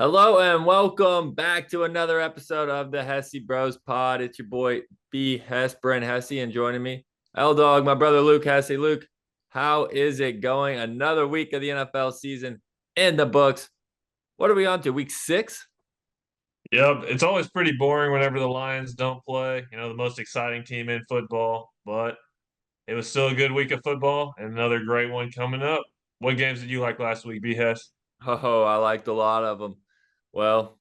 Hello and welcome back to another episode of the Hesse Bros Pod. It's your boy B Hess, Brent Hesse, and joining me, L Dog, my brother Luke Hesse. Luke, how is it going? Another week of the NFL season in the books. What are we on to? Week 6? Yep, it's always pretty boring whenever the Lions don't play. The most exciting team in football, but it was still a good week of football and another great one coming up. What games did you like last week, B. Hess? Oh, I liked a lot of them. Well,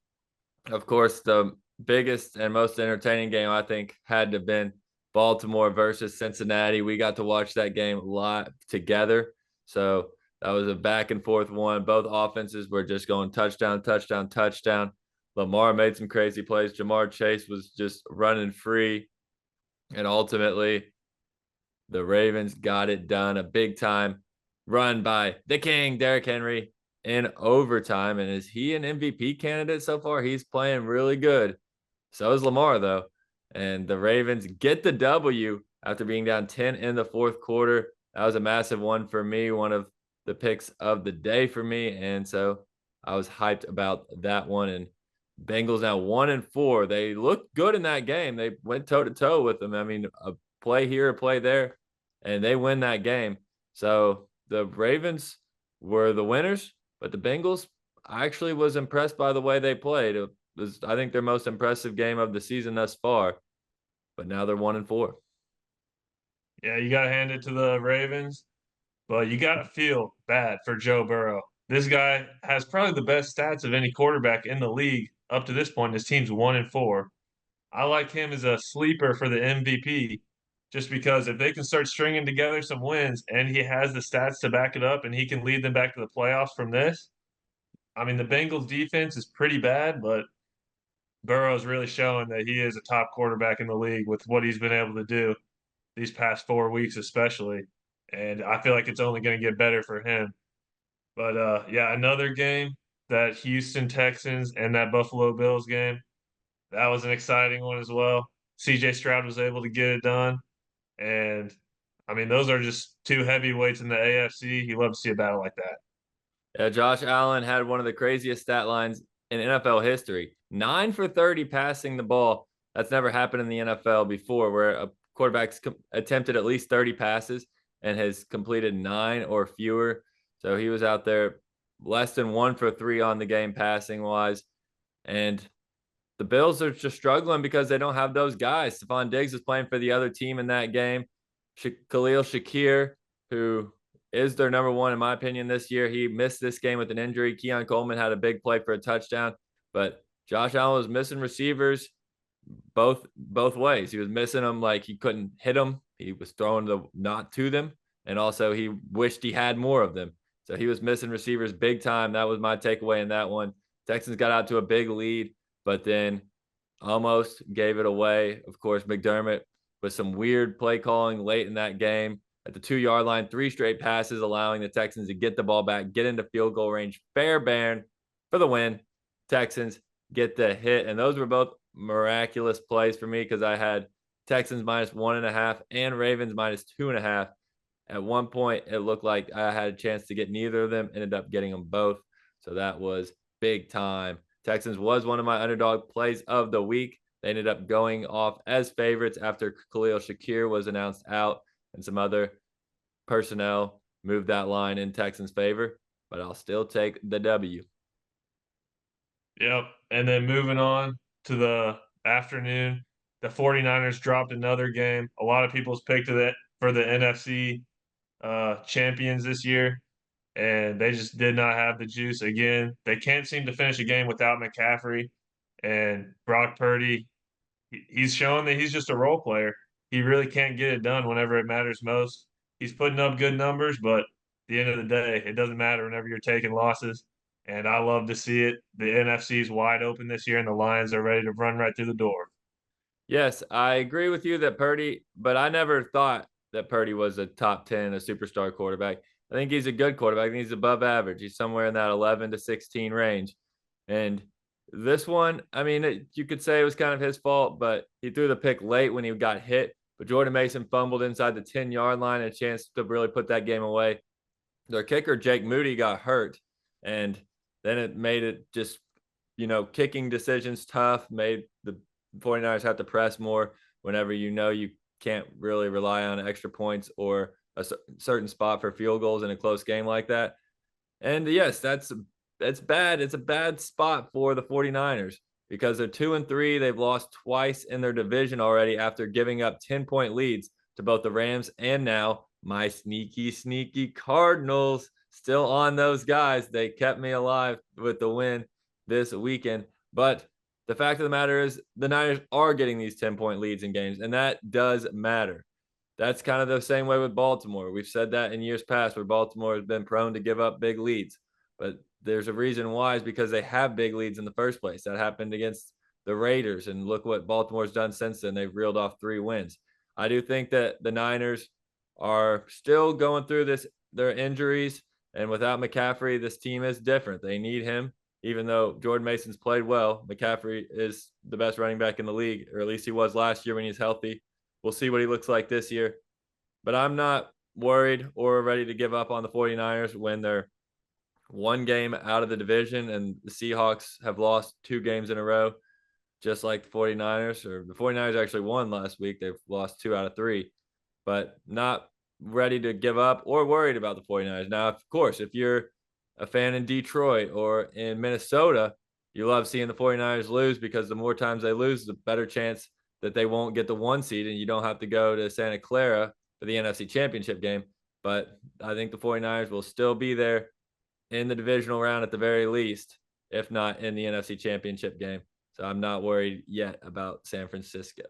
of course, the biggest and most entertaining game I think had to have been Baltimore versus Cincinnati. We got to watch that game live together. So that was a back and forth one. Both offenses were just going touchdown, touchdown, touchdown. Lamar made some crazy plays. Jamar Chase was just running free. And ultimately, the Ravens got it done. A big time run by the King, Derrick Henry, in overtime. And is he an MVP candidate so far? He's playing really good. So is Lamar, though. And the Ravens get the W after being down 10 in the fourth quarter. That was a massive one for me, one of the picks of the day for me. And so I was hyped about that one. And Bengals now 1-4. They looked good in that game. They went toe to toe with them. I mean, a play here, a play there, and they win that game. So the Ravens were the winners, but the Bengals, I actually was impressed by the way they played. It was, I think, their most impressive game of the season thus far. But now they're 1-4. Yeah, you got to hand it to the Ravens, but you got to feel bad for Joe Burrow. This guy has probably the best stats of any quarterback in the league up to this point. His team's 1-4. I like him as a sleeper for the MVP just because if they can start stringing together some wins and he has the stats to back it up and he can lead them back to the playoffs from this. I mean, the Bengals defense is pretty bad, but Burrow's really showing that he is a top quarterback in the league with what he's been able to do these past 4 weeks, especially. And I feel like it's only going to get better for him. But yeah, another game, that Houston Texans and that Buffalo Bills game. That was an exciting one as well. CJ Stroud was able to get it done. And I mean, those are just two heavyweights in the AFC. You love to see a battle like that. Yeah, Josh Allen had one of the craziest stat lines in NFL history. 9 for 30 passing the ball. That's never happened in the NFL before, where a quarterback's attempted at least 30 passes and has completed 9 or fewer. So he was out there less than 1 for 3 on the game passing wise. And the Bills are just struggling because they don't have those guys. Stephon Diggs is playing for the other team in that game. Khalil Shakir, who is their number one, in my opinion, this year. He missed this game with an injury. Keon Coleman had a big play for a touchdown, but Josh Allen was missing receivers both ways. He was missing them, like he couldn't hit them. He was throwing the not to them, and also he wished he had more of them. So he was missing receivers big time. That was my takeaway in that one. Texans got out to a big lead, but then almost gave it away. Of course, McDermott with some weird play calling late in that game at the 2 yard line, 3 straight passes, allowing the Texans to get the ball back, get into field goal range. Fairbairn for the win. Texans get the hit. And those were both miraculous plays for me because I had Texans -1.5 and Ravens -2.5. At one point, it looked like I had a chance to get neither of them, ended up getting them both. So that was big time. Texans was one of my underdog plays of the week. They ended up going off as favorites after Khalil Shakir was announced out and some other personnel moved that line in Texans' favor. But I'll still take the W. Yep. And then moving on to the afternoon, the 49ers dropped another game. A lot of people's picked it for the NFC champions this year, and they just did not have the juice again. They can't seem to finish a game without McCaffrey and Brock Purdy. He's shown that he's just a role player. He really can't get it done whenever it matters most. He's putting up good numbers, but at the end of the day, it doesn't matter whenever you're taking losses. And I love to see it. The NFC is wide open this year, and the Lions are ready to run right through the door. Yes, I agree with you that Purdy, but I never thought that Purdy was a top 10, a superstar quarterback. I think he's a good quarterback. I think he's above average. He's somewhere in that 11 to 16 range. And this one, I mean, you could say it was kind of his fault, but he threw the pick late when he got hit. But Jordan Mason fumbled inside the 10-yard line, a chance to really put that game away. Their kicker, Jake Moody, got hurt. And then it made it just kicking decisions tough, made the 49ers have to press more whenever you can't really rely on extra points or a certain spot for field goals in a close game like that. And yes, that's bad. It's a bad spot for the 49ers because they're 2-3. They've lost twice in their division already after giving up 10-point leads to both the Rams and now my sneaky, sneaky Cardinals. Still on those guys. They kept me alive with the win this weekend. But the fact of the matter is the Niners are getting these 10-point leads in games, and that does matter. That's kind of the same way with Baltimore. We've said that in years past where Baltimore has been prone to give up big leads. But there's a reason why is because they have big leads in the first place. That happened against the Raiders. And look what Baltimore's done since then. They've reeled off 3 wins. I do think that the Niners are still going through their injuries. And without McCaffrey, this team is different. They need him. Even though Jordan Mason's played well, McCaffrey is the best running back in the league, or at least he was last year when he's healthy. We'll see what he looks like this year. But I'm not worried or ready to give up on the 49ers when they're one game out of the division and the Seahawks have lost 2 games in a row, just like the 49ers. Or the 49ers actually won last week. They've lost 2 out of 3, but not ready to give up or worried about the 49ers. Now, of course, if you're a fan in Detroit or in Minnesota, you love seeing the 49ers lose because the more times they lose, the better chance that they won't get the 1 seed and you don't have to go to Santa Clara for the NFC Championship game. But I think the 49ers will still be there in the divisional round at the very least, if not in the NFC Championship game. So I'm not worried yet about San Francisco.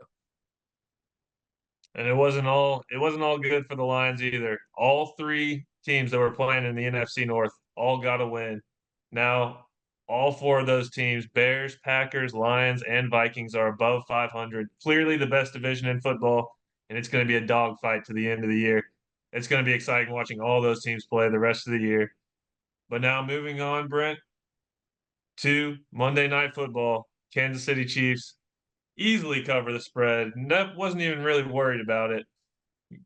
And it wasn't all good for the Lions either. All 3 teams that were playing in the NFC North all got a win. Now, all 4 of those teams, Bears, Packers, Lions, and Vikings, are above 500. Clearly the best division in football, and it's going to be a dogfight to the end of the year. It's going to be exciting watching all those teams play the rest of the year. But now moving on, Brent, to Monday Night Football, Kansas City Chiefs easily cover the spread. Wasn't even really worried about it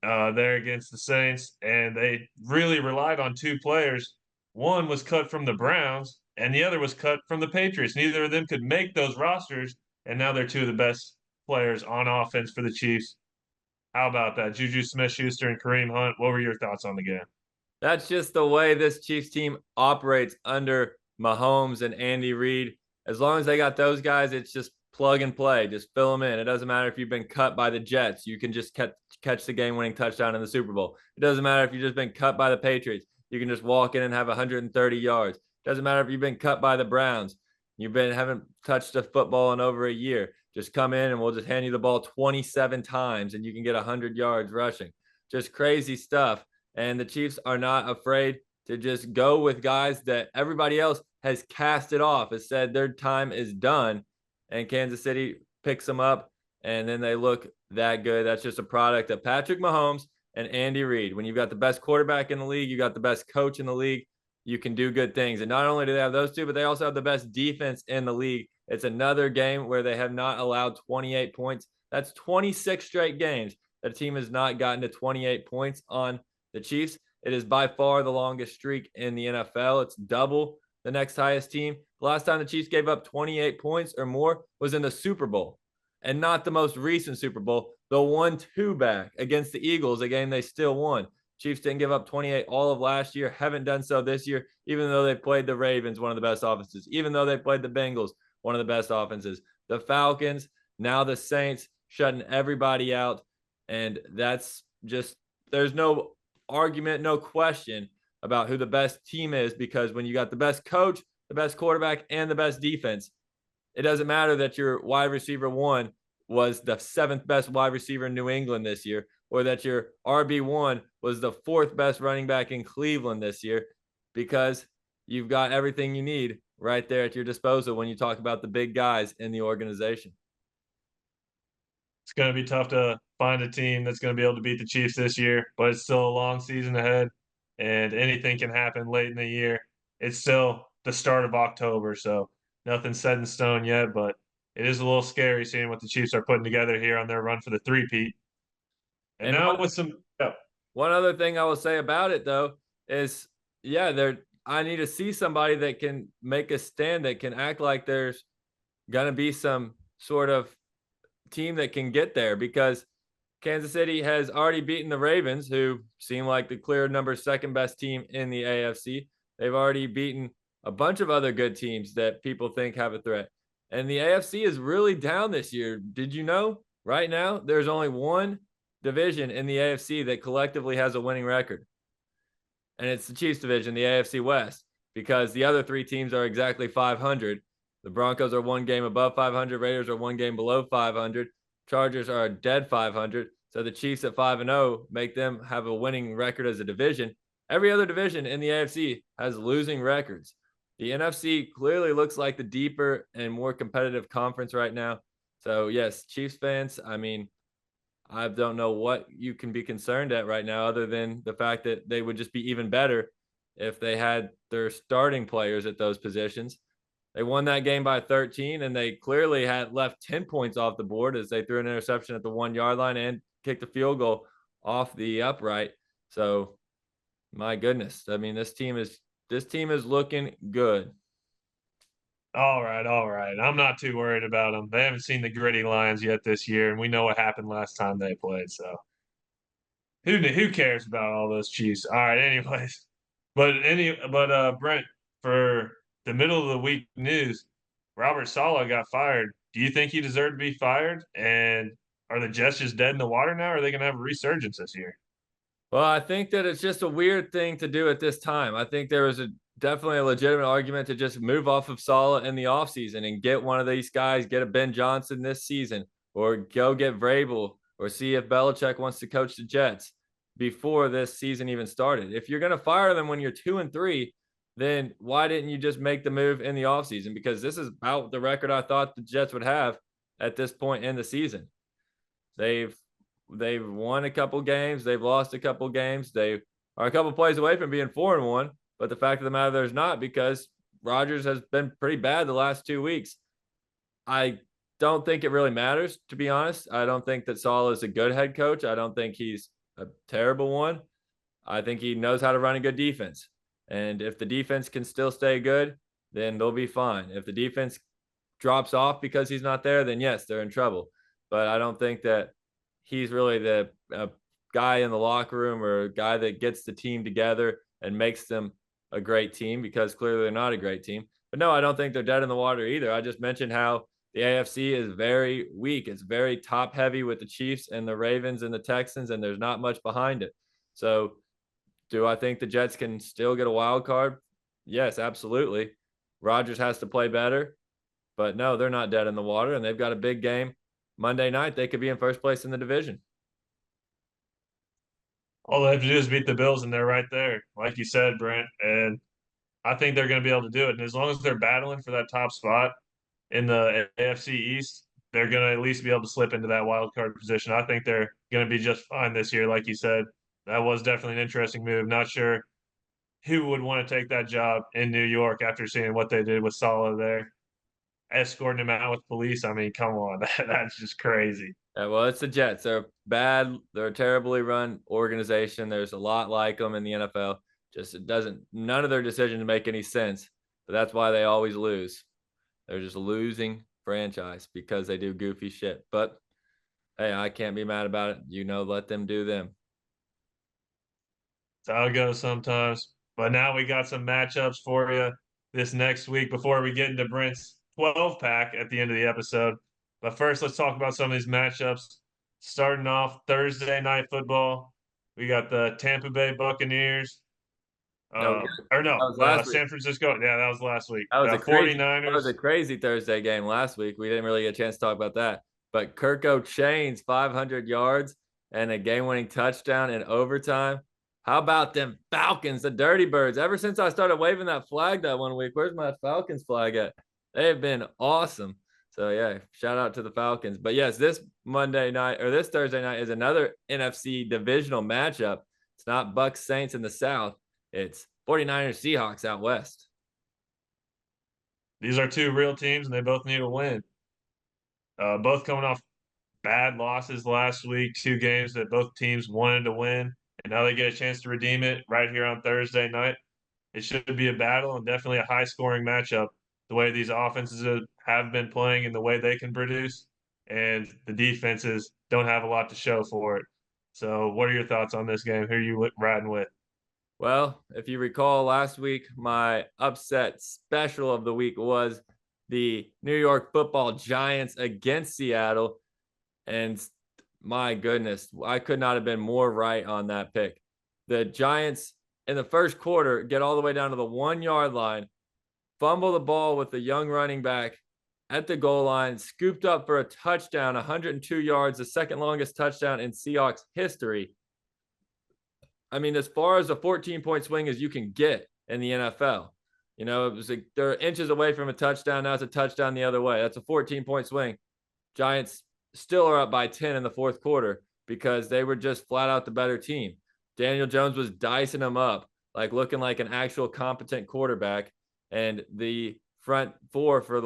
there against the Saints, and they really relied on 2 players. One was cut from the Browns, and the other was cut from the Patriots. Neither of them could make those rosters, and now they're 2 of the best players on offense for the Chiefs. How about that? Juju Smith-Schuster and Kareem Hunt. What were your thoughts on the game? That's just the way this Chiefs team operates under Mahomes and Andy Reid. As long as they got those guys, it's just plug and play. Just fill them in. It doesn't matter if you've been cut by the Jets. You can just catch the game-winning touchdown in the Super Bowl. It doesn't matter if you've just been cut by the Patriots. You can just walk in and have 130 yards. It doesn't matter if you've been cut by the Browns. Haven't touched a football in over a year. Just come in and we'll just hand you the ball 27 times and you can get 100 yards rushing. Just crazy stuff. And the Chiefs are not afraid to just go with guys that everybody else has casted off, has said their time is done. And Kansas City picks them up, and then they look that good. That's just a product of Patrick Mahomes and Andy Reid. When you've got the best quarterback in the league, you got the best coach in the league, you can do good things. And not only do they have those 2, but they also have the best defense in the league. It's another game where they have not allowed 28 points. That's 26 straight games that a team has not gotten to 28 points on the Chiefs. It is by far the longest streak in the NFL. It's double the next highest team. The last time the Chiefs gave up 28 points or more was in the Super Bowl, and not the most recent Super Bowl, the 1-2 back against the Eagles, a game they still won. Chiefs didn't give up 28 all of last year, haven't done so this year, even though they played the Ravens, one of the best offenses, even though they played the Bengals, one of the best offenses, the Falcons, now the Saints, shutting everybody out. And that's just, there's no argument, no question about who the best team is, because when you got the best coach, the best quarterback, and the best defense, it doesn't matter that your wide receiver 1 was the 7th best wide receiver in New England this year, or that your RB1 was the 4th best running back in Cleveland this year, because you've got everything you need right there at your disposal when you talk about the big guys in the organization. It's going to be tough to find a team that's going to be able to beat the Chiefs this year, but it's still a long season ahead, and anything can happen late in the year. It's still the start of October, so nothing's set in stone yet, but it is a little scary seeing what the Chiefs are putting together here on their run for the three-peat. And And now with some one other thing I will say about it, though, is yeah, they're I need to see somebody that can make a stand, that can act like there's going to be some sort of team that can get there, because Kansas City has already beaten the Ravens, who seem like the clear number second best team in the AFC. They've already beaten a bunch of other good teams that people think have a threat. And the AFC is really down this year. Did you know? Right now, there's only one division in the AFC that collectively has a winning record, and it's the Chiefs division, the AFC West, because the other three teams are exactly 500. The Broncos are one game above 500, Raiders are one game below 500, Chargers are dead 500. So the Chiefs at 5-0 make them have a winning record as a division. Every other division in the AFC has losing records. The NFC clearly looks like the deeper and more competitive conference right now. So, yes, Chiefs fans, I mean, I don't know what you can be concerned at right now, other than the fact that they would just be even better if they had their starting players at those positions. They won that game by 13, and they clearly had left 10 points off the board as they threw an interception at the 1 yard line and kicked a field goal off the upright. So, my goodness, I mean, this team is looking good. All right, all right. I'm not too worried about them. They haven't seen the gritty Lions yet this year, and we know what happened last time they played. So who cares about all those Chiefs? All right, anyways. Brent, for the middle of the week news, Robert Saleh got fired. Do you think he deserved to be fired? And are the Jets just dead in the water now? Or are they going to have a resurgence this year? Well, I think that it's just a weird thing to do at this time. I think there was definitely a legitimate argument to just move off of Saleh in the offseason and get one of these guys, get a Ben Johnson this season, or go get Vrabel, or see if Belichick wants to coach the Jets before this season even started. If you're going to fire them when you're 2-3, then why didn't you just make the move in the offseason? Because this is about the record I thought the Jets would have at this point in the season. They've they've won a couple games, they've lost a couple games, they are a couple plays away from being 4-1. But the fact of the matter, there's not, because Rodgers has been pretty bad the last 2 weeks. I don't think it really matters, to be honest. I don't think that Saul is a good head coach. I don't think he's a terrible one. I think he knows how to run a good defense. And if the defense can still stay good, then they'll be fine. If the defense drops off because he's not there, then yes, they're in trouble. But I don't think that he's really the guy in the locker room, or a guy that gets the team together and makes them a great team, because clearly they're not a great team. But no, I don't think they're dead in the water either. I just mentioned how the AFC is very weak. It's very top heavy with the Chiefs and the Ravens and the Texans, and there's not much behind it. So, do I think the Jets can still get a wild card? Yes, absolutely. Rodgers has to play better, but no, they're not dead in the water, and they've got a big game Monday night. They could be in first place in the division. All they have to do is beat the Bills, and they're right there, like you said, Brent. And I think they're going to be able to do it. And as long as they're battling for that top spot in the AFC East, they're going to at least be able to slip into that wild card position. I think they're going to be just fine this year, like you said. That was definitely an interesting move. Not sure who would want to take that job in New York after seeing what they did with Saleh there, escorting him out with police. I mean, come on, that's just crazy. Yeah, well, it's the Jets. They're bad. They're a terribly run organization. There's a lot like them in the NFL. Just it doesn't. None of their decisions make any sense. But that's why they always lose. They're just a losing franchise because they do goofy shit. But hey, I can't be mad about it. Let them do them. That's how it goes sometimes. But now we got some matchups for you this next week before we get into Brent's 12 pack at the end of the episode. But first, let's talk about some of these matchups. Starting off Thursday night football, we got the Tampa Bay Buccaneers. No, Or no, that was last week. San Francisco. Yeah, that was last week. That was The a crazy. 49ers. That was a crazy Thursday game last week. We didn't really get a chance to talk about that. But Kirko Chain's 500 yards and a game-winning touchdown in overtime. How about them Falcons, the Dirty Birds? Ever since I started waving that flag that one week, where's my Falcons flag at? They have been awesome. So yeah, shout out to the Falcons. But yes, this Thursday night is another NFC divisional matchup. It's not Bucs Saints in the South. It's 49ers Seahawks out west. These are two real teams, and they both need a win. Both coming off bad losses last week, two games that both teams wanted to win, and now they get a chance to redeem it right here on Thursday night. It should be a battle and definitely a high scoring matchup. The way these offenses have been playing and the way they can produce, and the defenses don't have a lot to show for it. So, what are your thoughts on this game? Who are you riding with? Well, if you recall last week, my upset special of the week was the New York Football Giants against Seattle. And my goodness, I could not have been more right on that pick. The Giants in the first quarter get all the way down to the 1 yard line, fumble the ball with the young running back at the goal line, scooped up for a touchdown, 102 yards, the second longest touchdown in Seahawks history. I mean, as far as a 14-point swing as you can get in the NFL, you know, it was like they're inches away from a touchdown. Now it's a touchdown the other way. That's a 14-point swing. Giants still are up by 10 in the fourth quarter because they were just flat out the better team. Daniel Jones was dicing them up, like looking like an actual competent quarterback. And the front four for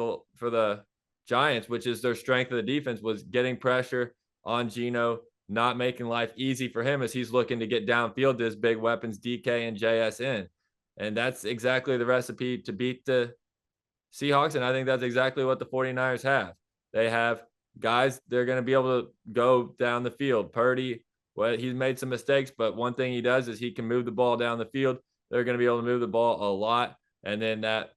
the Giants, which is their strength of the defense, was getting pressure on Geno, not making life easy for him as he's looking to get downfield to his big weapons, DK and JSN. And that's exactly the recipe to beat the Seahawks. And I think that's exactly what the 49ers have. They have guys, they're going to be able to go down the field. Purdy, well, he's made some mistakes, but one thing he does is he can move the ball down the field. They're going to be able to move the ball a lot. And then that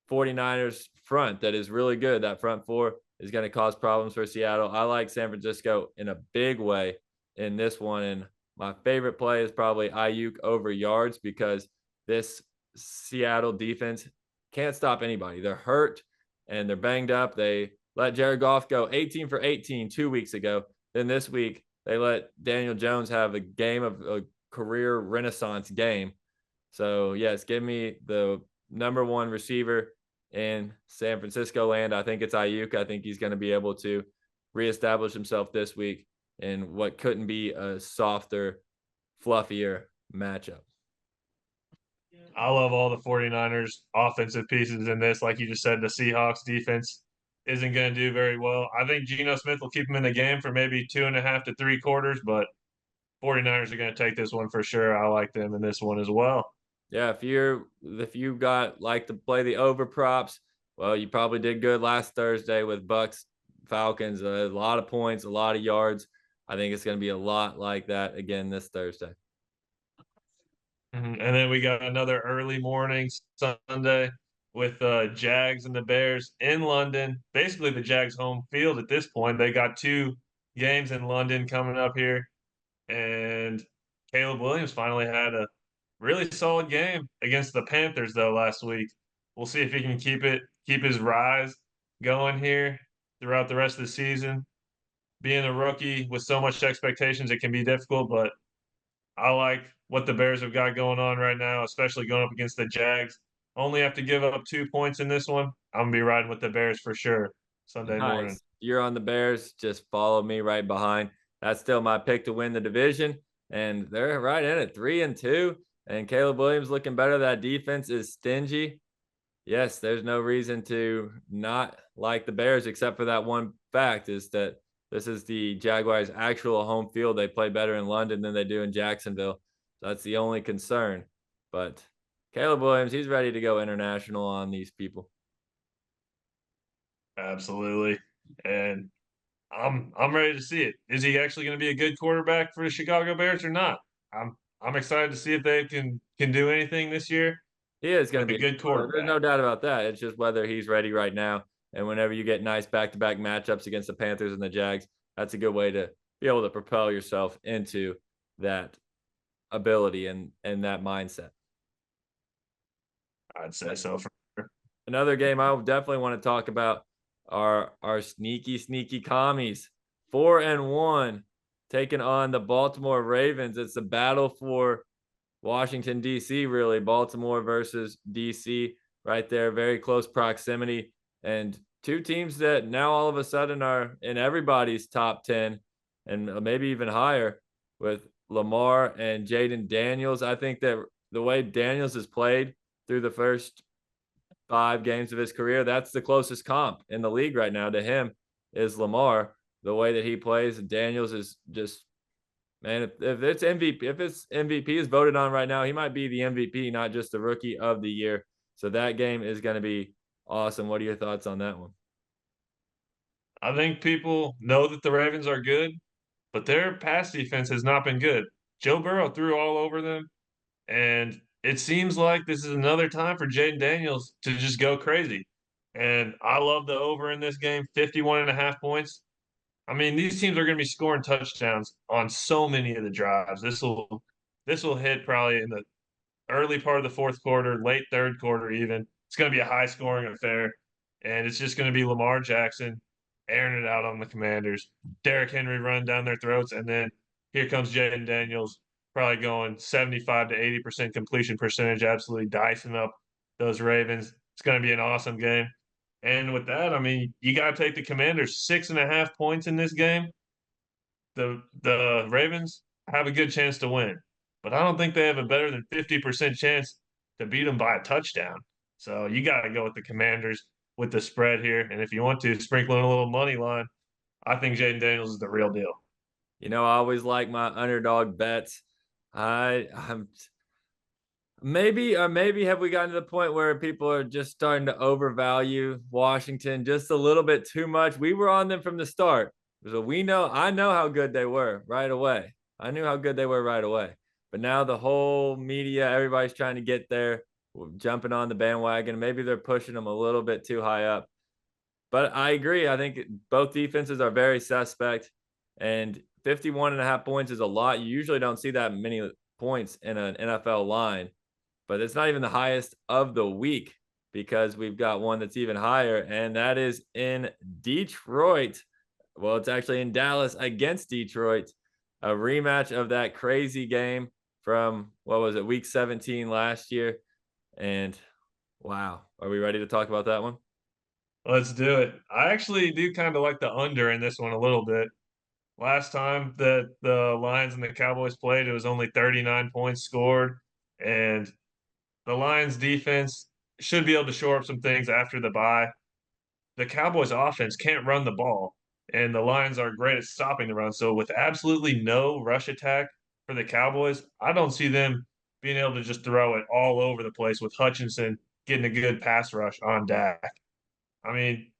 49ers front that is really good, that front four, is going to cause problems for Seattle. I like San Francisco in a big way in this one. And my favorite play is probably Ayuk over yards because this Seattle defense can't stop anybody. They're hurt and they're banged up. They let Jared Goff go 18 for 18 2 weeks ago. Then this week, they let Daniel Jones have a career renaissance game. So, yes, give me the number one receiver in San Francisco land. I think it's Ayuk. I think he's going to be able to reestablish himself this week in what couldn't be a softer, fluffier matchup. I love all the 49ers offensive pieces in this. Like you just said, the Seahawks defense isn't going to do very well. I think Geno Smith will keep him in the game for maybe 2.5 to 3 quarters, but 49ers are going to take this one for sure. I like them in this one as well. Yeah, if you got like to play the over props, well, you probably did good last Thursday with Bucks Falcons. A lot of points, a lot of yards. I think it's going to be a lot like that again this Thursday. And then we got another early morning Sunday with Jags and the Bears in London. Basically, the Jags home field at this point. They got two games in London coming up here, and Caleb Williams finally had a really solid game against the Panthers though last week. We'll see if he can keep his rise going here throughout the rest of the season. Being a rookie with so much expectations, it can be difficult, but I like what the Bears have got going on right now, especially going up against the Jags. Only have to give up 2 points in this one. I'm gonna be riding with the Bears for sure Sunday morning. Nice. You're on the Bears. Just follow me right behind. That's still my pick to win the division. And they're right in it, 3-2. And Caleb Williams looking better. That defense is stingy. Yes, there's no reason to not like the Bears, except for that one fact is that this is the Jaguars' actual home field. They play better in London than they do in Jacksonville. So that's the only concern. But Caleb Williams, he's ready to go international on these people. Absolutely. And I'm ready to see it. Is he actually going to be a good quarterback for the Chicago Bears or not? I'm excited to see if they can do anything this year He is going with to a be. good There's quarterback. no doubt about that. It's just whether he's ready right now. And whenever you get nice back-to-back matchups against the Panthers and the Jags, that's a good way to be able to propel yourself into that ability and that mindset. I'd say so for sure. Another game I definitely want to talk about are our sneaky commies. 4-1 taking on the Baltimore Ravens. It's a battle for Washington, D.C., really. Baltimore versus D.C. right there. Very close proximity. And two teams that now all of a sudden are in everybody's top 10 and maybe even higher with Lamar and Jaden Daniels. I think that the way Daniels has played through the first 5 games of his career, that's the closest comp in the league right now to him is Lamar. The way that he plays, Daniels is just Man, if it's MVP, if it's MVP is voted on right now, he might be the MVP, not just the rookie of the year. So that game is going to be awesome. What are your thoughts on that one? I think people know that the Ravens are good, but their pass defense has not been good. Joe Burrow threw all over them, and it seems like this is another time for Jaden Daniels to just go crazy. And I love the over in this game, 51.5 points. I mean, these teams are going to be scoring touchdowns on so many of the drives. This will hit probably in the early part of the fourth quarter, late third quarter, even. It's going to be a high scoring affair. And it's just going to be Lamar Jackson airing it out on the Commanders. Derrick Henry running down their throats. And then here comes Jaden Daniels, probably going 75 to 80% completion percentage, absolutely dicing up those Ravens. It's going to be an awesome game. And with that, I mean, you got to take the Commanders 6.5 points in this game. The Ravens have a good chance to win, but I don't think they have a better than 50% chance to beat them by a touchdown. So you got to go with the Commanders with the spread here. And if you want to sprinkle in a little money line, I think Jaden Daniels is the real deal. I always like my underdog bets. I'm maybe have we gotten to the point where people are just starting to overvalue Washington just a little bit too much? We were on them from the start. So I know how good they were right away. I knew how good they were right away. But now the whole media, everybody's trying to get there, jumping on the bandwagon. Maybe they're pushing them a little bit too high up. But I agree. I think both defenses are very suspect. And 51.5 points is a lot. You usually don't see that many points in an NFL line, but it's not even the highest of the week because we've got one that's even higher, and that is in Detroit. Well, it's actually in Dallas against Detroit, a rematch of that crazy game from what was it, week 17 last year. And wow, are we ready to talk about that one? Let's do it. I actually do kind of like the under in this one a little bit. Last time that the Lions and the Cowboys played, it was only 39 points scored, and the Lions defense should be able to shore up some things after the bye. The Cowboys offense can't run the ball, and the Lions are great at stopping the run. So with absolutely no rush attack for the Cowboys, I don't see them being able to just throw it all over the place with Hutchinson getting a good pass rush on Dak. I mean,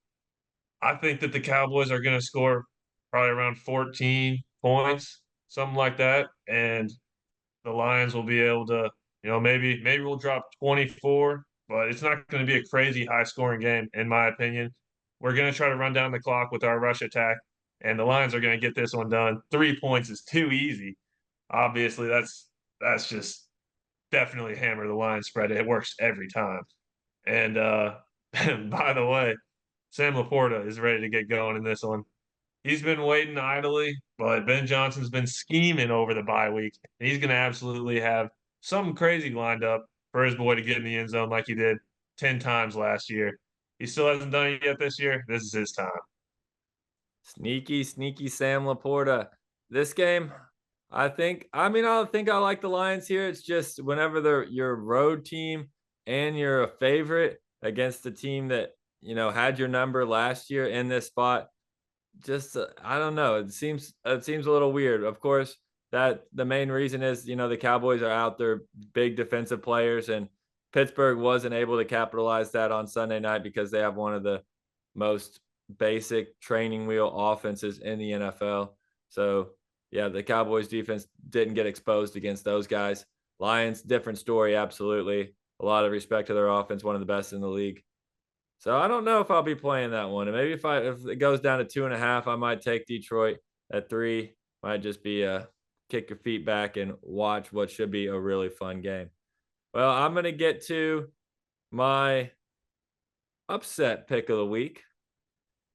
I think that the Cowboys are going to score probably around 14 points, something like that, and the Lions will be able to, maybe we'll drop 24, but it's not going to be a crazy high scoring game, in my opinion. We're going to try to run down the clock with our rush attack, and the Lions are going to get this one done. 3 points is too easy. Obviously, that's just definitely hammer the line spread. It works every time. And by the way, Sam Laporta is ready to get going in this one. He's been waiting idly, but Ben Johnson's been scheming over the bye week. And he's going to absolutely have something crazy lined up for his boy to get in the end zone like he did 10 times last year. He still hasn't done it yet this year. This is his time. Sneaky, sneaky Sam Laporta. This game, I think I like the Lions here. It's just whenever they're your road team and you're a favorite against the team that, had your number last year in this spot, just I don't know. It seems a little weird. Of course, that the main reason is the Cowboys are out their big defensive players, and Pittsburgh wasn't able to capitalize that on Sunday night because they have one of the most basic training wheel offenses in the NFL. So yeah, the Cowboys defense didn't get exposed against those guys. Lions, different story, absolutely. A lot of respect to their offense, one of the best in the league. So I don't know if I'll be playing that one. And maybe if it goes down to 2.5, I might take Detroit at 3. Might just be a kick your feet back and watch what should be a really fun game. Well, I'm gonna get to my upset pick of the week,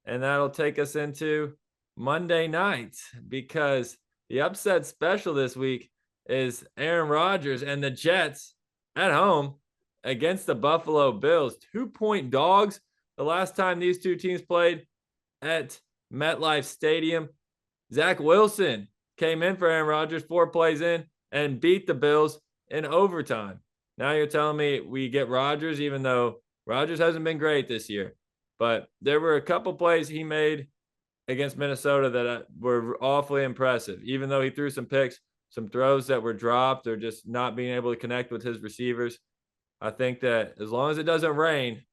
and that'll take us into Monday night because the upset special this week is Aaron Rodgers and the Jets at home against the Buffalo Bills. 2-point dogs the last time these two teams played at MetLife Stadium. Zach Wilson came in for Aaron Rodgers 4 plays in and beat the Bills in overtime. Now you're telling me we get Rodgers, even though Rodgers hasn't been great this year. But there were a couple plays he made against Minnesota that were awfully impressive. Even though he threw some picks, some throws that were dropped or just not being able to connect with his receivers. I think that as long as it doesn't rain,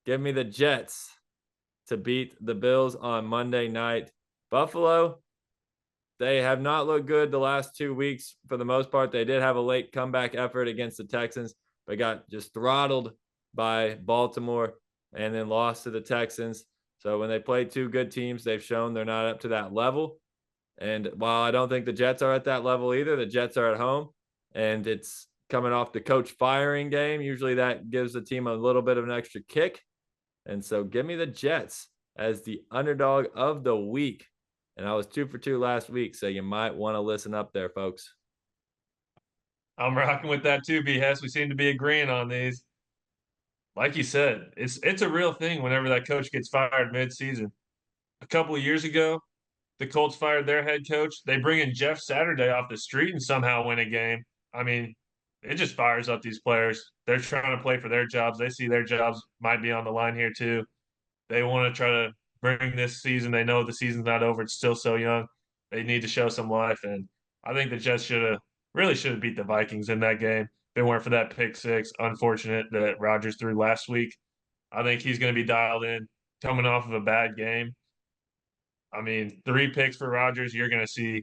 give me the Jets to beat the Bills on Monday night. Buffalo, they have not looked good the last 2 weeks for the most part. They did have a late comeback effort against the Texans, but got just throttled by Baltimore and then lost to the Texans. So when they play two good teams, they've shown they're not up to that level. And while I don't think the Jets are at that level either, the Jets are at home and it's coming off the coach firing game. Usually that gives the team a little bit of an extra kick. And so give me the Jets as the underdog of the week. And I was 2 for 2 last week, so you might want to listen up there, folks. I'm rocking with that too, B Hess. We seem to be agreeing on these. Like you said, it's a real thing whenever that coach gets fired mid-season. A couple of years ago, the Colts fired their head coach. They bring in Jeff Saturday off the street and somehow win a game. I mean, it just fires up these players. They're trying to play for their jobs. They see their jobs might be on the line here too. They want to try to bring this season. They know the season's not over. It's still so young. They need to show some life. And I think the Jets should have beat the Vikings in that game. If it weren't for that pick six, unfortunate that Rodgers threw last week. I think he's going to be dialed in coming off of a bad game. I mean, 3 picks for Rodgers. You're gonna see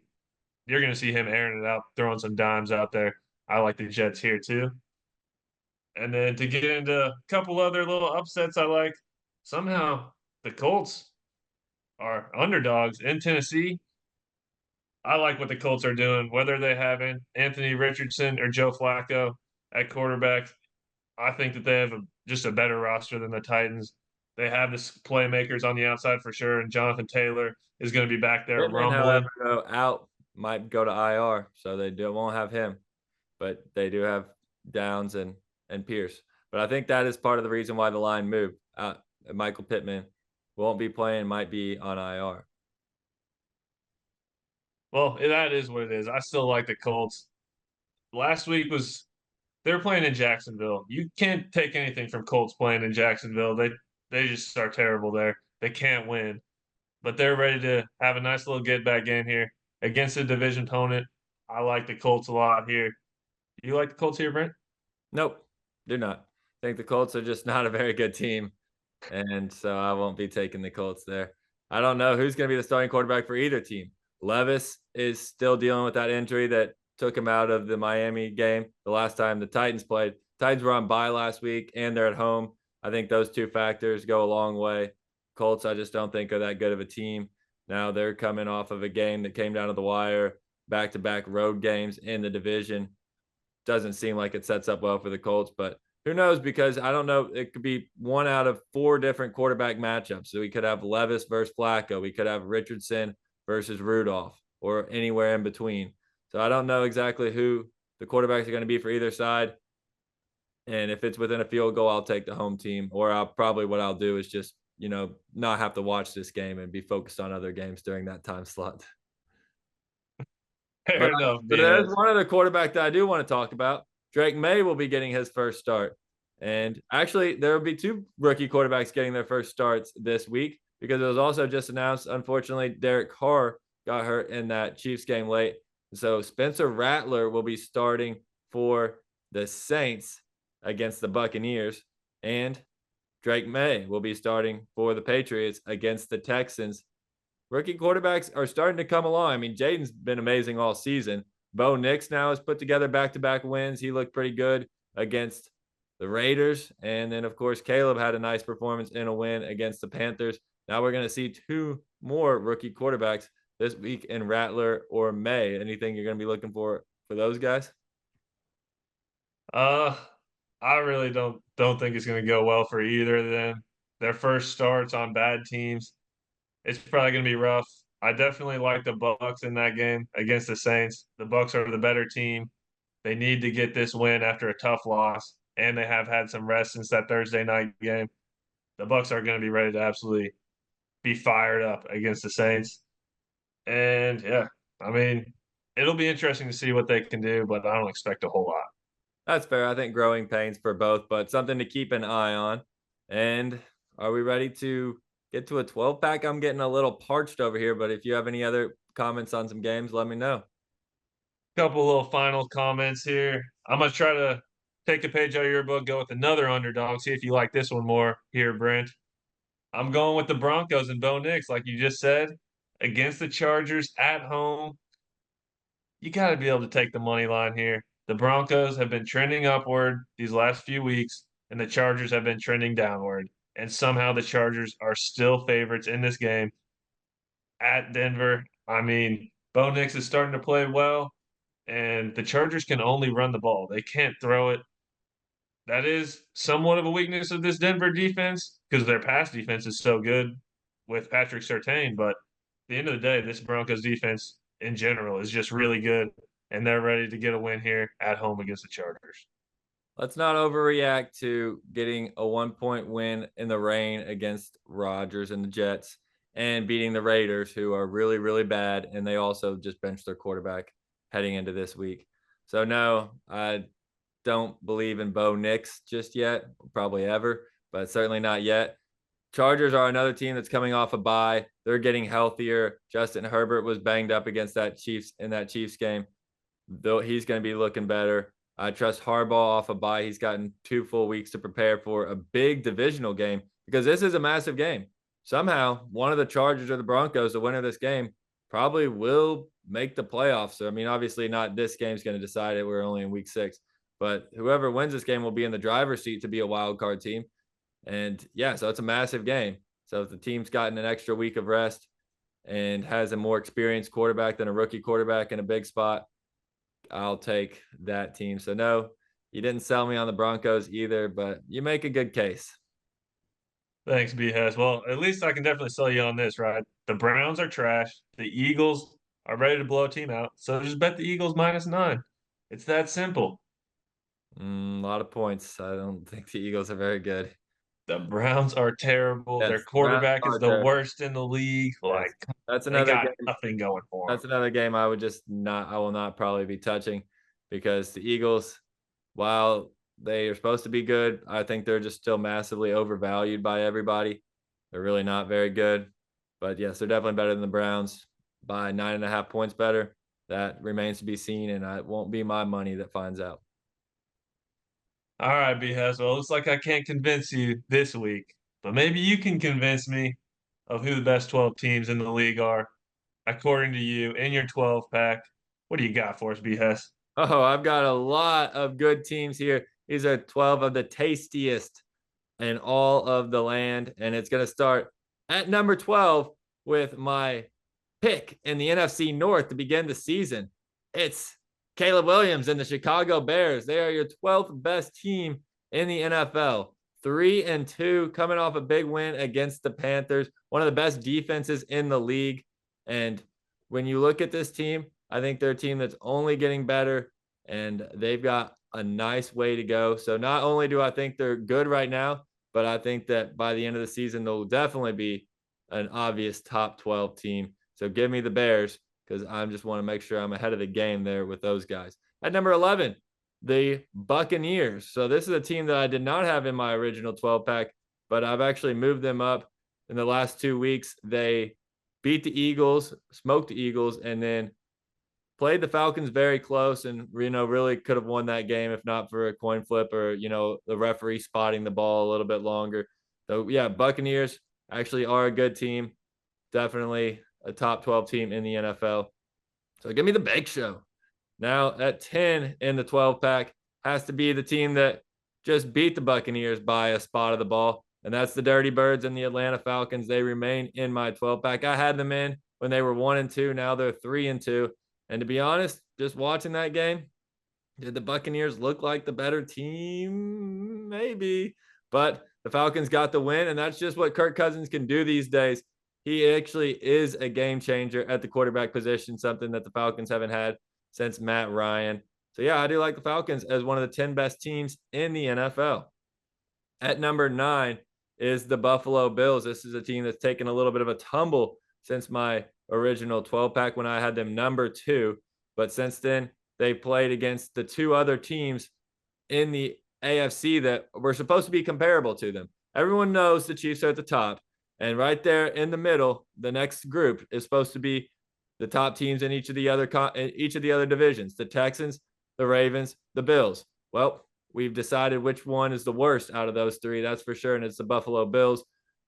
him airing it out, throwing some dimes out there. I like the Jets here too. And then to get into a couple other little upsets, I like somehow the Colts are underdogs in Tennessee. I like what the Colts are doing, whether they have Anthony Richardson or Joe Flacco at quarterback. I think that they have just a better roster than the Titans. They have the playmakers on the outside for sure, and Jonathan Taylor is going to be back there Pittman, however, rumbling. might go to IR, so won't have him, but they do have Downs and Pierce. But I think that is part of the reason why the line moved. Michael Pittman won't be playing, might be on IR. Well, that is what it is. I still like the Colts. Last week was they're playing in Jacksonville. You can't take anything from Colts playing in Jacksonville. They just are terrible there. They can't win, but they're ready to have a nice little get back game here against a division opponent. I like the Colts a lot here. You like the Colts here, Brent? Nope, do not. I think the Colts are just not a very good team, and so I won't be taking the Colts there. I don't know who's going to be the starting quarterback for either team. Levis is still dealing with that injury that took him out of the Miami game the last time the Titans played. Titans were on bye last week, and they're at home. I think those two factors go a long way. Colts, I just don't think are that good of a team. Now they're coming off of a game that came down to the wire, back-to-back road games in the division. Doesn't seem like it sets up well for the Colts, but who knows? Because I don't know. It could be one out of 4 different quarterback matchups. So we could have Levis versus Flacco. We could have Richardson versus Rudolph or anywhere in between. So I don't know exactly who the quarterbacks are going to be for either side. And if it's within a field goal, I'll take the home team. Or what I'll do is just, not have to watch this game and be focused on other games during that time slot. Fair enough, But there's BS. one other quarterback that I do want to talk about. Drake May will be getting his first start. And actually, there will be 2 rookie quarterbacks getting their first starts this week because it was also just announced, unfortunately, Derek Carr got hurt in that Chiefs game late. So Spencer Rattler will be starting for the Saints against the Buccaneers. And Drake May will be starting for the Patriots against the Texans. Rookie quarterbacks are starting to come along. I mean, Jaden's been amazing all season. Bo Nix now has put together back-to-back wins. He looked pretty good against the Raiders. And then, of course, Caleb had a nice performance in a win against the Panthers. Now we're going to see 2 more rookie quarterbacks this week in Rattler or May. Anything you're going to be looking for those guys? Uh, I really don't think it's going to go well for either of them. Their first starts on bad teams. It's probably going to be rough. I definitely like the Bucks in that game against the Saints. The Bucks are the better team. They need to get this win after a tough loss, and they have had some rest since that Thursday night game. The Bucks are going to be ready to absolutely be fired up against the Saints. And yeah, I mean, it'll be interesting to see what they can do, but I don't expect a whole lot. That's fair. I think growing pains for both, but something to keep an eye on. And are we ready to get to a 12 pack. I'm getting a little parched over here, but if you have any other comments on some games, let me know. Couple little final comments here. I'm gonna try to take a page out of your book, go with another underdog. See if you like this one more here, Brent. I'm going with the Broncos and Bo Nix, like you just said, against the Chargers at home. You got to be able to take the money line here. The Broncos have been trending upward these last few weeks, and the Chargers have been trending downward. And somehow the Chargers are still favorites in this game at Denver. I mean, Bo Nix is starting to play well, and the Chargers can only run the ball. They can't throw it. That is somewhat of a weakness of this Denver defense because their pass defense is so good with Patrick Surtain. But at the end of the day, this Broncos defense in general is just really good, and they're ready to get a win here at home against the Chargers. Let's not overreact to getting a 1 point win in the rain against Rodgers and the Jets and beating the Raiders, who are really, really bad. And they also just benched their quarterback heading into this week. So, no, I don't believe in Bo Nix just yet, probably ever, but certainly not yet. Chargers are another team that's coming off a bye. They're getting healthier. Justin Herbert was banged up against that Chiefs game. Though he's going to be looking better. I trust Harbaugh off a bye. He's gotten 2 full weeks to prepare for a big divisional game because this is a massive game. Somehow, one of the Chargers or the Broncos, the winner of this game, probably will make the playoffs. So, I mean, obviously, not this game's going to decide it. We're only in week 6. But whoever wins this game will be in the driver's seat to be a wild card team. And yeah, so it's a massive game. So if the team's gotten an extra week of rest and has a more experienced quarterback than a rookie quarterback in a big spot, I'll take that team. So no, you didn't sell me on the Broncos either, but you make a good case. Thanks, B Has. Well, at least I can definitely sell you on this, right? The Browns are trash. The Eagles are ready to blow a team out. So just bet the Eagles -9. It's that simple. A lot of points. I don't think the Eagles are very good. The Browns are terrible. Their Yes, the Browns quarterback is are the terrible. worst in the league. Yes, Like that's they another got game. nothing going for them. That's another game I would just not. I will not probably be touching because the Eagles, while they are supposed to be good, I think they're just still massively overvalued by everybody. They're really not very good. But yes, they're definitely better than the Browns by 9.5 points better. That remains to be seen, and it won't be my money that finds out. All right, B Has. Well, looks like I can't convince you this week, but maybe you can convince me of who the best 12 teams in the league are, according to you, in your 12 pack. What do you got for us, B Hess? Oh, I've got a lot of good teams here. These are 12 of the tastiest in all of the land. And it's going to start at number 12 with my pick in the NFC North to begin the season. It's Caleb Williams and the Chicago Bears. They are your 12th best team in the NFL. 3-2, coming off a big win against the Panthers, one of the best defenses in the league. And when you look at this team, I think they're a team that's only getting better, and they've got a nice way to go. So not only do I think they're good right now, but I think that by the end of the season, they'll definitely be an obvious top 12 team. So give me the Bears because I just want to make sure I'm ahead of the game there with those guys. At number 11, the Buccaneers. So this is a team that I did not have in my original 12 pack, but I've actually moved them up in the last 2 weeks. They beat the Eagles, smoked the Eagles, and then played the Falcons very close and, really could have won that game if not for a coin flip or, the referee spotting the ball a little bit longer. So, yeah, Buccaneers actually are a good team. Definitely a top 12 team in the NFL. So give me the Big Show. Now at 10 in the 12 pack has to be the team that just beat the Buccaneers by a spot of the ball. And that's the Dirty Birds and the Atlanta Falcons. They remain in my 12 pack. I had them in when they were 1-2. Now they're 3-2. And to be honest, just watching that game, did the Buccaneers look like the better team? Maybe. But the Falcons got the win, and that's just what Kirk Cousins can do these days. He actually is a game changer at the quarterback position, something that the Falcons haven't had since Matt Ryan. So, yeah, I do like the Falcons as one of the 10 best teams in the NFL. At number 9 is the Buffalo Bills. This is a team that's taken a little bit of a tumble since my original 12 pack when I had them number 2. But since then, they played against the 2 other teams in the AFC that were supposed to be comparable to them. Everyone knows the Chiefs are at the top. And right there in the middle, the next group is supposed to be the top teams in each of the other divisions: the Texans, the Ravens, the Bills. Well, we've decided which one is the worst out of those three, that's for sure, and it's the Buffalo Bills.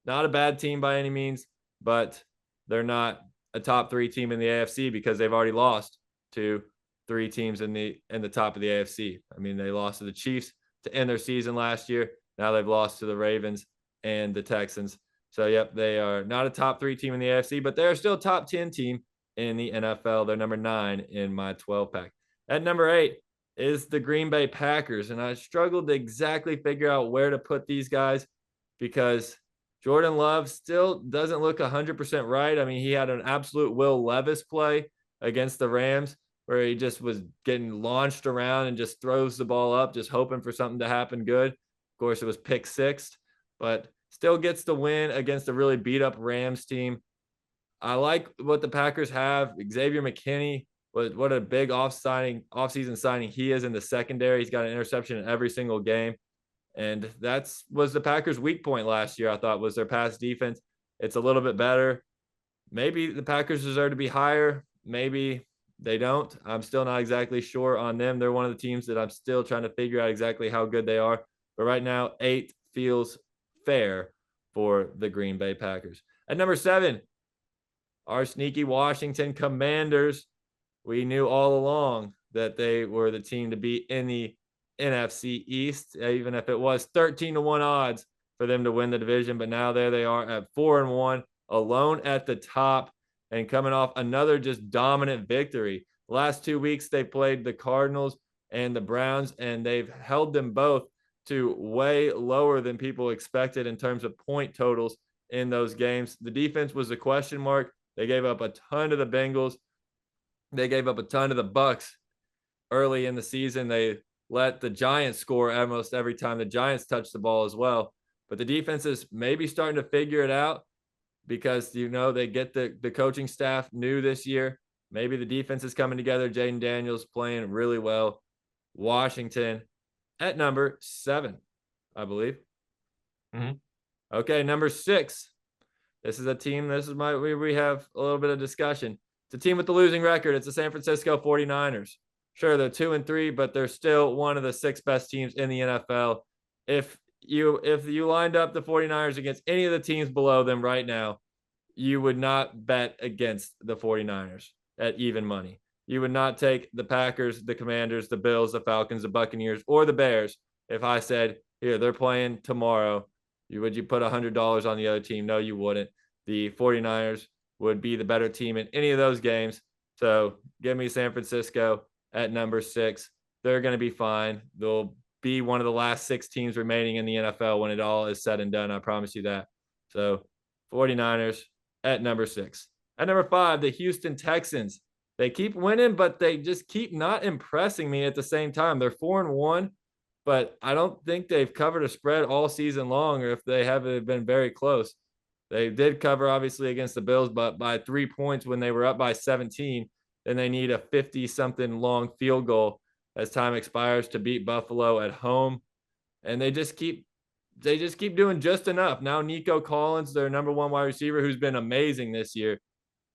Not a bad team by any means, but they're not a top three team in the AFC because they've already lost to three teams in the top of the AFC. I mean, they lost to the Chiefs to end their season last year. Now they've lost to the Ravens and the Texans. So, yep, they are not a top three team in the AFC, but they're still a top 10 team in the NFL. They're number 9 in my 12 pack. At number 8 is the Green Bay Packers. And I struggled to exactly figure out where to put these guys because Jordan Love still doesn't look 100% right. I mean, he had an absolute Will Levis play against the Rams where he just was getting launched around and just throws the ball up, just hoping for something to happen good. Of course, it was pick sixth, but still gets the win against a really beat up Rams team. I like what the Packers have. Xavier McKinney, what a big offseason signing he is in the secondary. He's got an interception in every single game. And that's was the Packers' weak point last year, I thought, was their pass defense. It's a little bit better. Maybe the Packers deserve to be higher. Maybe they don't. I'm still not exactly sure on them. They're one of the teams that I'm still trying to figure out exactly how good they are. But right now, 8 feels fair for the Green Bay Packers. At number 7, our sneaky Washington Commanders. We knew all along that they were the team to beat in the NFC East, even if it was 13-1 odds for them to win the division. But now there they are at 4-1, alone at the top, and coming off another just dominant victory. The last 2 weeks, they played the Cardinals and the Browns, and they've held them both to way lower than people expected in terms of point totals in those games. The defense was a question mark. They gave up a ton to the Bengals. They gave up a ton to the Bucks early in the season. They let the Giants score almost every time the Giants touched the ball as well. But the defense is maybe starting to figure it out because, they get the coaching staff new this year. Maybe the defense is coming together. Jaden Daniels playing really well. Washington at number 7, I believe. Mm-hmm. Okay, number 6. This is a team. We have a little bit of discussion. It's a team with the losing record. It's the San Francisco 49ers. Sure, they're 2-3, but they're still one of the 6 best teams in the NFL. If you lined up the 49ers against any of the teams below them right now, you would not bet against the 49ers at even money. You would not take the Packers, the Commanders, the Bills, the Falcons, the Buccaneers, or the Bears if I said, here, they're playing tomorrow. Would you put $100 on the other team? No, you wouldn't. The 49ers would be the better team in any of those games. So give me San Francisco at number 6. They're going to be fine. They'll be one of the last 6 teams remaining in the NFL when it all is said and done. I promise you that. So 49ers at number 6. At number 5, the Houston Texans. They keep winning, but they just keep not impressing me at the same time. They're 4-1, but I don't think they've covered a spread all season long, or if they haven't been very close. They did cover, obviously, against the Bills, but by 3 points when they were up by 17. Then they need a 50-something long field goal as time expires to beat Buffalo at home. And they just keep doing just enough. Now Nico Collins, their number 1 wide receiver, who's been amazing this year,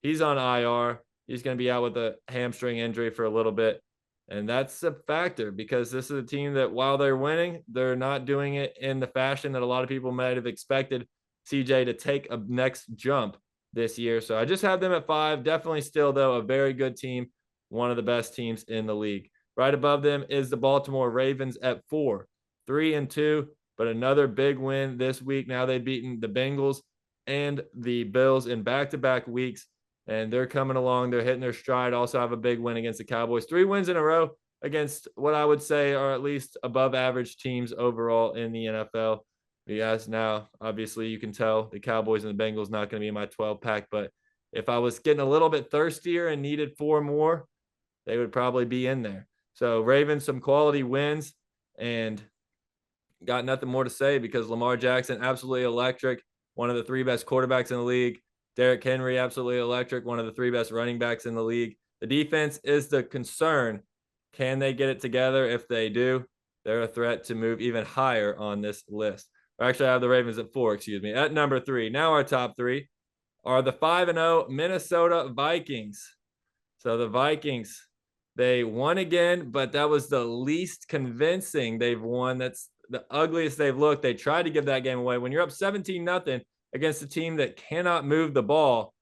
he's on IR. He's going to be out with a hamstring injury for a little bit. And that's a factor because this is a team that while they're winning, they're not doing it in the fashion that a lot of people might have expected CJ to take a next jump this year. So I just have them at 5. Definitely still, though, a very good team. One of the best teams in the league. Right above them is the Baltimore Ravens at 4. 3-2, but another big win this week. Now they've beaten the Bengals and the Bills in back-to-back weeks, and they're coming along. They're hitting their stride. Also have a big win against the Cowboys. 3 wins in a row against what I would say are at least above average teams overall in the NFL. Yes, now, obviously, you can tell the Cowboys and the Bengals not going to be in my 12-pack, but if I was getting a little bit thirstier and needed 4 more, they would probably be in there. So Ravens, some quality wins, and got nothing more to say because Lamar Jackson, absolutely electric, one of the 3 best quarterbacks in the league. Derrick Henry, absolutely electric, one of the 3 best running backs in the league. The defense is the concern. Can they get it together? If they do, they're a threat to move even higher on this list. Or actually, I have the Ravens at 4, excuse me. At number 3. Now our top 3 are the 5-0 Minnesota Vikings. So the Vikings, they won again, but that was the least convincing they've won. That's the ugliest they've looked. They tried to give that game away. When you're up 17-0 against a team that cannot move the ball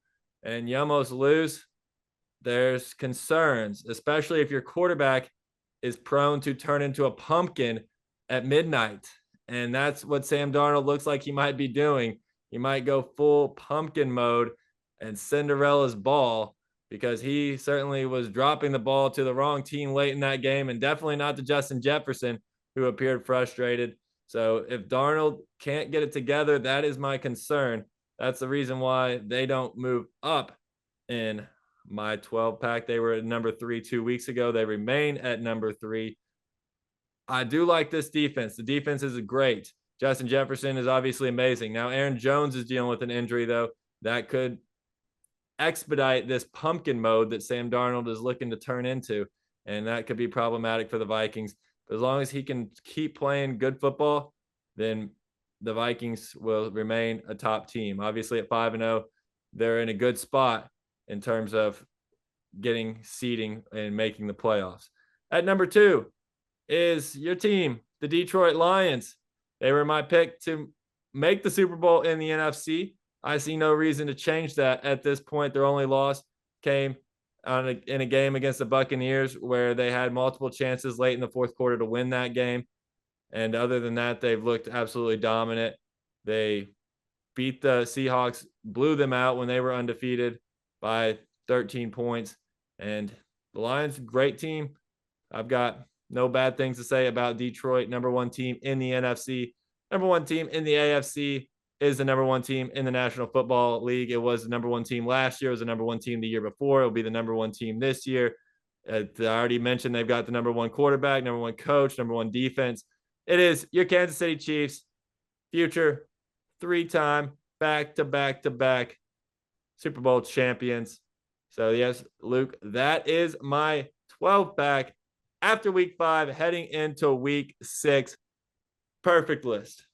and you almost lose, there's concerns, especially if your quarterback is prone to turn into a pumpkin at midnight. And that's what Sam Darnold looks like he might be doing. He might go full pumpkin mode and Cinderella's ball, because he certainly was dropping the ball to the wrong team late in that game, and definitely not to Justin Jefferson, who appeared frustrated. So if Darnold can't get it together, that is my concern. That's the reason why they don't move up in my 12 pack. They were at number 3 2 weeks ago. They remain at number 3. I do like this defense. The defense is great. Justin Jefferson is obviously amazing. Now, Aaron Jones is dealing with an injury, though, that could expedite this pumpkin mode that Sam Darnold is looking to turn into. And that could be problematic for the Vikings. But as long as he can keep playing good football, then the Vikings will remain a top team. Obviously, at 5-0, they're in a good spot in terms of getting seeding and making the playoffs. At number 2 is your team, the Detroit Lions. They were my pick to make the Super Bowl in the NFC. I see no reason to change that at this point. Their only loss came in a game against the Buccaneers where they had multiple chances late in the fourth quarter to win that game. And other than that, they've looked absolutely dominant. They beat the Seahawks, blew them out when they were undefeated by 13 points. And the Lions, great team. I've got no bad things to say about Detroit, number 1 team in the NFC, number 1 team in the AFC. Is the number 1 team in the National Football League. It was the number 1 team last year. It was the number 1 team the year before. It'll be the number 1 team this year. I already mentioned they've got the number 1 quarterback, number 1 coach, number 1 defense. It is your Kansas City Chiefs, future 3-time back-to-back-to-back Super Bowl champions. So, yes, Luke, that is my 12-pack after week 5, heading into week 6. Perfect list.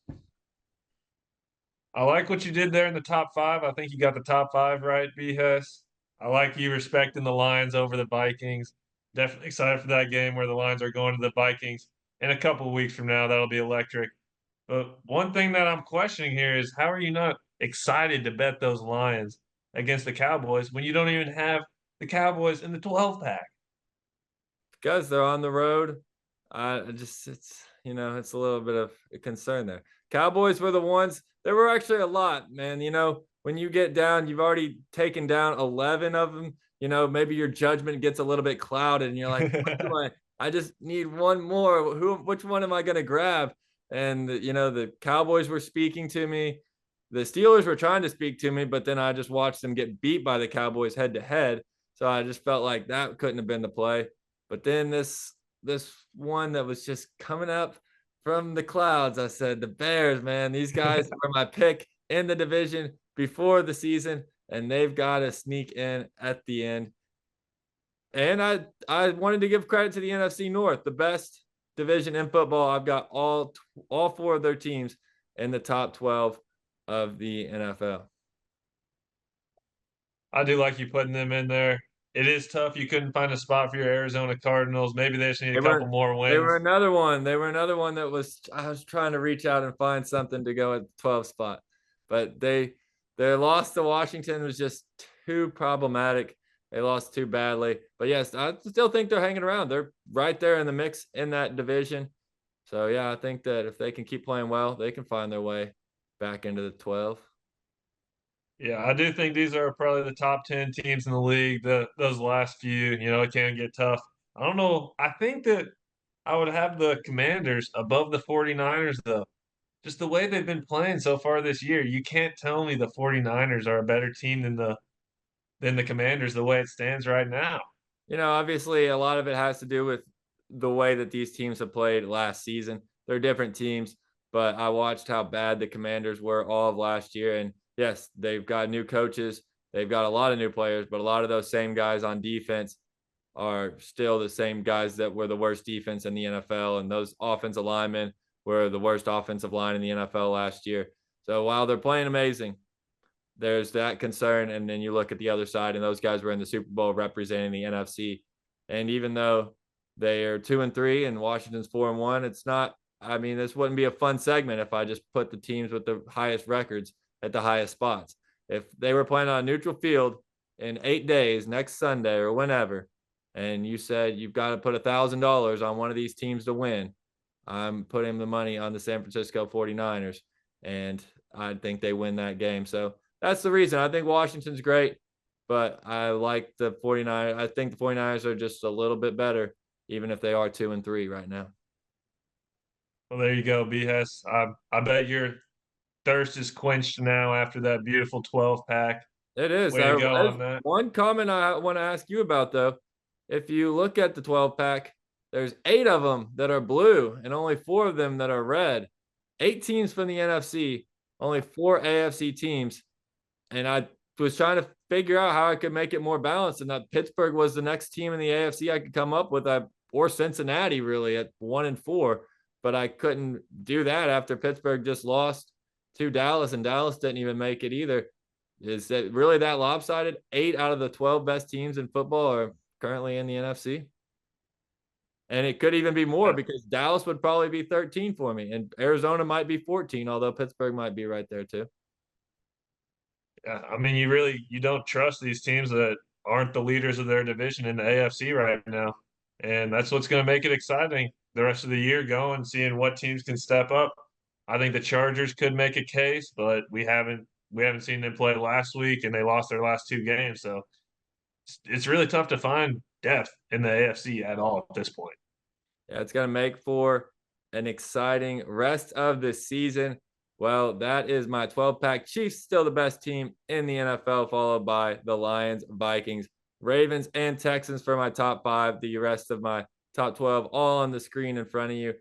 I like what you did there in the top 5. I think you got the top 5 right, B. Hess. I like you respecting the Lions over the Vikings. Definitely excited for that game where the Lions are going to the Vikings in a couple of weeks from now. That'll be electric. But one thing that I'm questioning here is how are you not excited to bet those Lions against the Cowboys when you don't even have the Cowboys in the 12 pack? Because they're on the road. It's it's a little bit of a concern there. Cowboys were the ones. There were actually a lot, man. When you get down, you've already taken down 11 of them. Maybe your judgment gets a little bit clouded, and you're like, I just need one more. Which one am I going to grab? And the Cowboys were speaking to me. The Steelers were trying to speak to me, but then I just watched them get beat by the Cowboys head to head. So I just felt like that couldn't have been the play. But then this one that was just coming up from the clouds, I said, the Bears, man, these guys were my pick in the division before the season, and they've got to sneak in at the end. And I wanted to give credit to the NFC North, the best division in football. I've got all 4 of their teams in the top 12 of the NFL. I do like you putting them in there. It is tough. You couldn't find a spot for your Arizona Cardinals. Maybe they just need a couple more wins. They were another one. That I was trying to reach out and find something to go at the 12 spot. But their loss to Washington was just too problematic. They lost too badly. But yes, I still think they're hanging around. They're right there in the mix in that division. So yeah, I think that if they can keep playing well, they can find their way back into the 12. Yeah, I do think these are probably the top 10 teams in the league. Those last few, it can get tough. I don't know. I think that I would have the Commanders above the 49ers, though. Just the way they've been playing so far this year, you can't tell me the 49ers are a better team than the Commanders the way it stands right now. Obviously a lot of it has to do with the way that these teams have played last season. They're different teams, but I watched how bad the Commanders were all of last year. And yes, they've got new coaches. They've got a lot of new players, but a lot of those same guys on defense are still the same guys that were the worst defense in the NFL. And those offensive linemen were the worst offensive line in the NFL last year. So while they're playing amazing, there's that concern. And then you look at the other side, and those guys were in the Super Bowl representing the NFC. And even though they are 2-3 and Washington's 4-1, it's not, I mean, this wouldn't be a fun segment if I just put the teams with the highest records at the highest spots. If they were playing on a neutral field in 8 days, next Sunday or whenever, and you said you've got to put $1,000 on one of these teams to win, I'm putting the money on the San Francisco 49ers, and I think they win that game. So that's the reason. I think Washington's great, but I like the 49ers. I think the 49ers are just a little bit better, even if they are 2-3 right now. Well, there you go, BS. I bet your thirst is quenched now after that beautiful 12 pack. It is. Way to go on There's that. one comment I want to ask you about, though. If you look at the 12 pack, there's 8 of them that are blue and only 4 of them that are red. 8 teams from the NFC, only 4 AFC teams. And I was trying to figure out how I could make it more balanced, and that Pittsburgh was the next team in the AFC I could come up with, or Cincinnati really at 1-4, but I couldn't do that after Pittsburgh just lost to Dallas, and Dallas didn't even make it either. Is that really that lopsided? 8 out of the 12 best teams in football are currently in the NFC. And it could even be more because Dallas would probably be 13 for me, and Arizona might be 14, although Pittsburgh might be right there too. Yeah, I mean, you don't trust these teams that aren't the leaders of their division in the AFC right now, and that's what's going to make it exciting the rest of the year. Going, seeing what teams can step up. I think the Chargers could make a case, but we haven't seen them play last week, and they lost their last 2 games, so it's really tough to find depth in the AFC at all at this point. Yeah, it's going to make for an exciting rest of the season. Well, that is my 12 pack. Chiefs still the best team in the NFL, followed by the Lions, Vikings, Ravens, and Texans for my top 5. The rest of my top 12 all on the screen in front of you.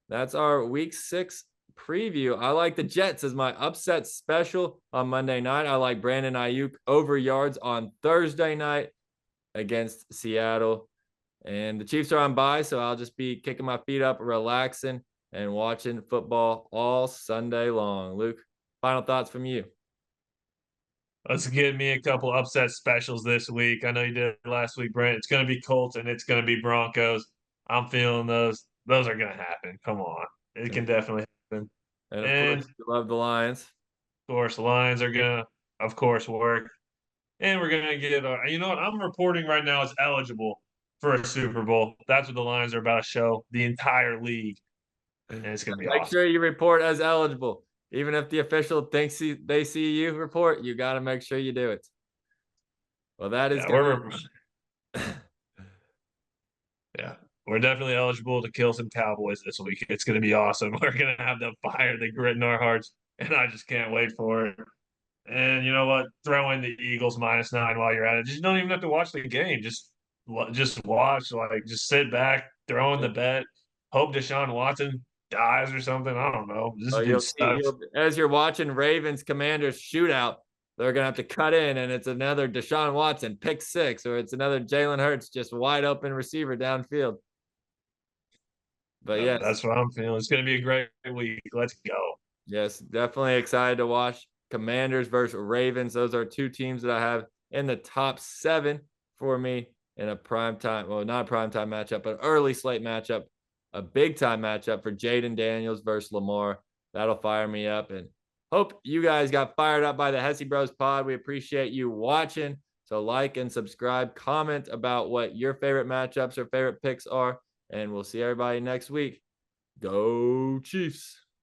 That's our week 6 preview. I like the Jets as my upset special on Monday night. I like Brandon Ayuk over yards on Thursday night against Seattle. And the Chiefs are on bye, so I'll just be kicking my feet up, relaxing, and watching football all Sunday long. Luke, final thoughts from you? Let's give me a couple upset specials this week. I know you did last week, Brent. It's going to be Colts and it's going to be Broncos. I'm feeling those. Those are going to happen. Come on. It can definitely happen. And of And course, you love the Lions. of course, the Lions are going to, of course, work. And we're going to get, you know what? I'm reporting right now is eligible for a Super Bowl. That's what the Lions are about to show the entire league. And it's going to be Make awesome. sure you report as eligible. Even if the official thinks they see you report, you got to make sure you do it. Well, that is Yeah, we're definitely eligible to kill some Cowboys this week. It's going to be awesome. We're going to have the fire, the grit in our hearts, and I just can't wait for it. And you know what? Throw in the Eagles -9 while you're at it. Just don't even have to watch the game. Just watch. Like just sit back, throw in the bet, hope Deshaun Watson dies or something. I don't know. This dude sucks. As you're watching Ravens Commanders shootout, they're gonna have to cut in, and it's another Deshaun Watson pick 6, or it's another Jalen Hurts just wide open receiver downfield. But yes, That's what I'm feeling. It's going to be a great week. Let's go. yes, definitely excited to watch Commanders versus Ravens. Those are 2 teams that I have in the top 7 for me in a prime time. Well, not a prime time matchup, but early slate matchup, a big time matchup for Jaden Daniels versus Lamar. That'll fire me up, and hope you guys got fired up by the Hesse Bros pod. We appreciate you watching. So like and subscribe, comment about what your favorite matchups or favorite picks are, and we'll see everybody next week. Go Chiefs.